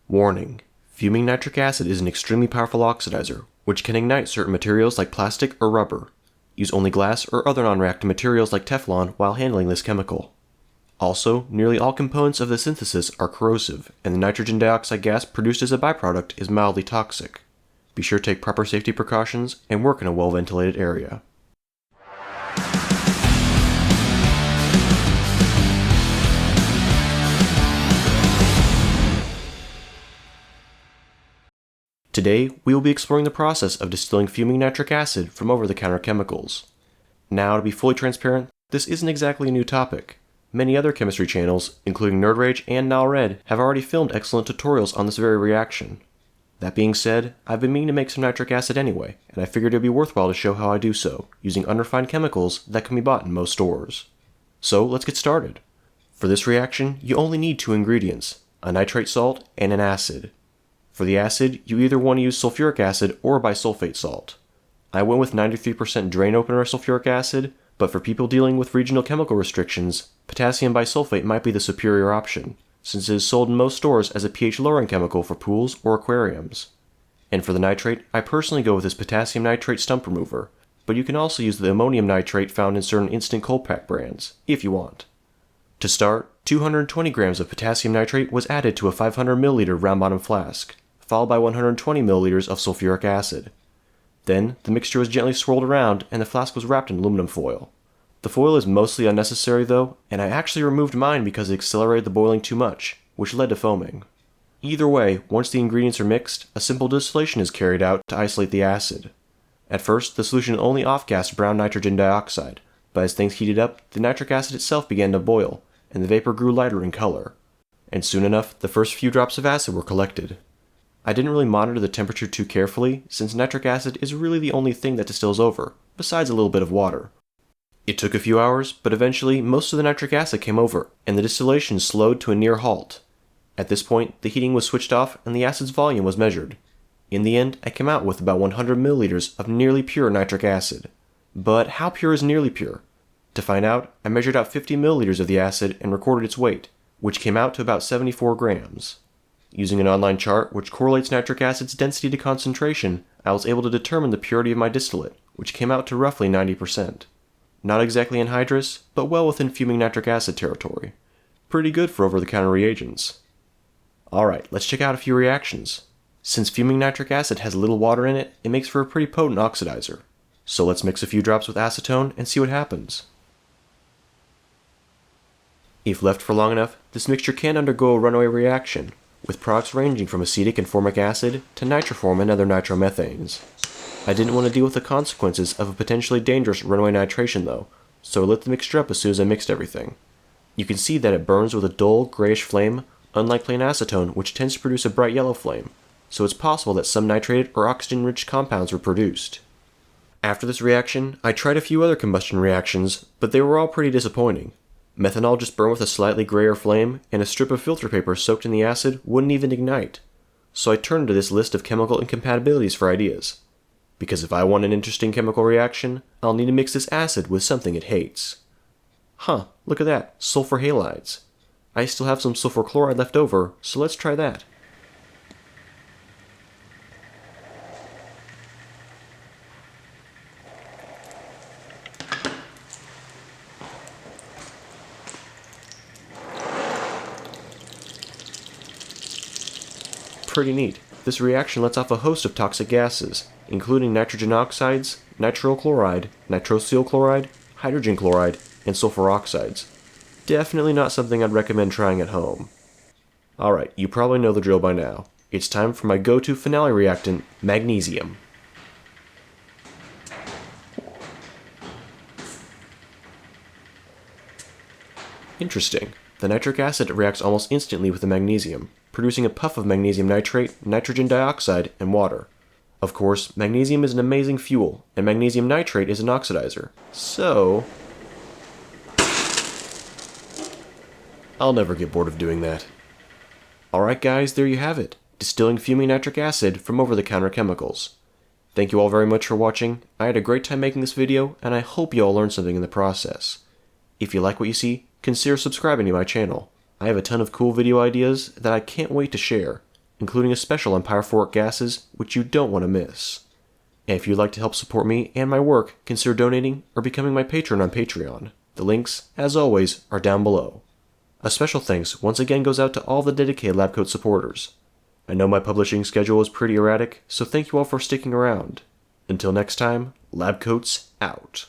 Warning: fuming nitric acid is an extremely powerful oxidizer, which can ignite certain materials like plastic or rubber. Use only glass or other non-reactive materials like Teflon while handling this chemical. Also, nearly all components of the synthesis are corrosive, and the nitrogen dioxide gas produced as a byproduct is mildly toxic. Be sure to take proper safety precautions and work in a well-ventilated area. Today, we will be exploring the process of distilling fuming nitric acid from over-the-counter chemicals. Now, to be fully transparent, this isn't exactly a new topic. Many other chemistry channels, including Nerd Rage and NowRed, have already filmed excellent tutorials on this very reaction. That being said, I've been meaning to make some nitric acid anyway, and I figured it would be worthwhile to show how I do so, using unrefined chemicals that can be bought in most stores. So, let's get started. For this reaction, you only need two ingredients, a nitrate salt and an acid. For the acid, you either want to use sulfuric acid or bisulfate salt. I went with 93% drain opener sulfuric acid, but for people dealing with regional chemical restrictions, potassium bisulfate might be the superior option, since it is sold in most stores as a pH-lowering chemical for pools or aquariums. And for the nitrate, I personally go with this potassium nitrate stump remover, but you can also use the ammonium nitrate found in certain instant cold pack brands, if you want. To start, 220 grams of potassium nitrate was added to a 500 ml round bottom flask, followed by 120 ml of sulfuric acid. Then, the mixture was gently swirled around and the flask was wrapped in aluminum foil. The foil is mostly unnecessary though, and I actually removed mine because it accelerated the boiling too much, which led to foaming. Either way, once the ingredients are mixed, a simple distillation is carried out to isolate the acid. At first, the solution only off-gassed brown nitrogen dioxide, but as things heated up, the nitric acid itself began to boil, and the vapor grew lighter in color. And soon enough, the first few drops of acid were collected. I didn't really monitor the temperature too carefully, since nitric acid is really the only thing that distills over, besides a little bit of water. It took a few hours, but eventually most of the nitric acid came over, and the distillation slowed to a near halt. At this point, the heating was switched off and the acid's volume was measured. In the end, I came out with about 100 milliliters of nearly pure nitric acid. But how pure is nearly pure? To find out, I measured out 50 milliliters of the acid and recorded its weight, which came out to about 74 grams. Using an online chart which correlates nitric acid's density to concentration, I was able to determine the purity of my distillate, which came out to roughly 90%. Not exactly anhydrous, but well within fuming nitric acid territory. Pretty good for over-the-counter reagents. Alright, let's check out a few reactions. Since fuming nitric acid has little water in it, it makes for a pretty potent oxidizer. So let's mix a few drops with acetone and see what happens. If left for long enough, this mixture can undergo a runaway reaction, with products ranging from acetic and formic acid to nitroform and other nitromethanes. I didn't want to deal with the consequences of a potentially dangerous runaway nitration though, so I lit the mixture up as soon as I mixed everything. You can see that it burns with a dull, grayish flame, unlike plain acetone which tends to produce a bright yellow flame, so it's possible that some nitrated or oxygen-rich compounds were produced. After this reaction, I tried a few other combustion reactions, but they were all pretty disappointing. Methanol just burned with a slightly grayer flame, and a strip of filter paper soaked in the acid wouldn't even ignite. So I turned to this list of chemical incompatibilities for ideas. Because if I want an interesting chemical reaction, I'll need to mix this acid with something it hates. Huh, look at that, sulfur halides. I still have some sulfur chloride left over, so let's try that. Pretty neat. This reaction lets off a host of toxic gases, including nitrogen oxides, nitryl chloride, nitrosyl chloride, hydrogen chloride, and sulfur oxides. Definitely not something I'd recommend trying at home. Alright, you probably know the drill by now. It's time for my go-to finale reactant, magnesium. Interesting. The nitric acid reacts almost instantly with the magnesium, producing a puff of magnesium nitrate, nitrogen dioxide, and water. Of course, magnesium is an amazing fuel, and magnesium nitrate is an oxidizer. So, I'll never get bored of doing that. Alright guys, there you have it. Distilling fuming nitric acid from over-the-counter chemicals. Thank you all very much for watching. I had a great time making this video, and I hope you all learned something in the process. If you like what you see, consider subscribing to my channel. I have a ton of cool video ideas that I can't wait to share. including a special on pyrophoric gases, which you don't want to miss. And if you'd like to help support me and my work, consider donating or becoming my patron on Patreon. The links, as always, are down below. A special thanks once again goes out to all the dedicated LabCoatz supporters. I know my publishing schedule is pretty erratic, so thank you all for sticking around. Until next time, LabCoatz out.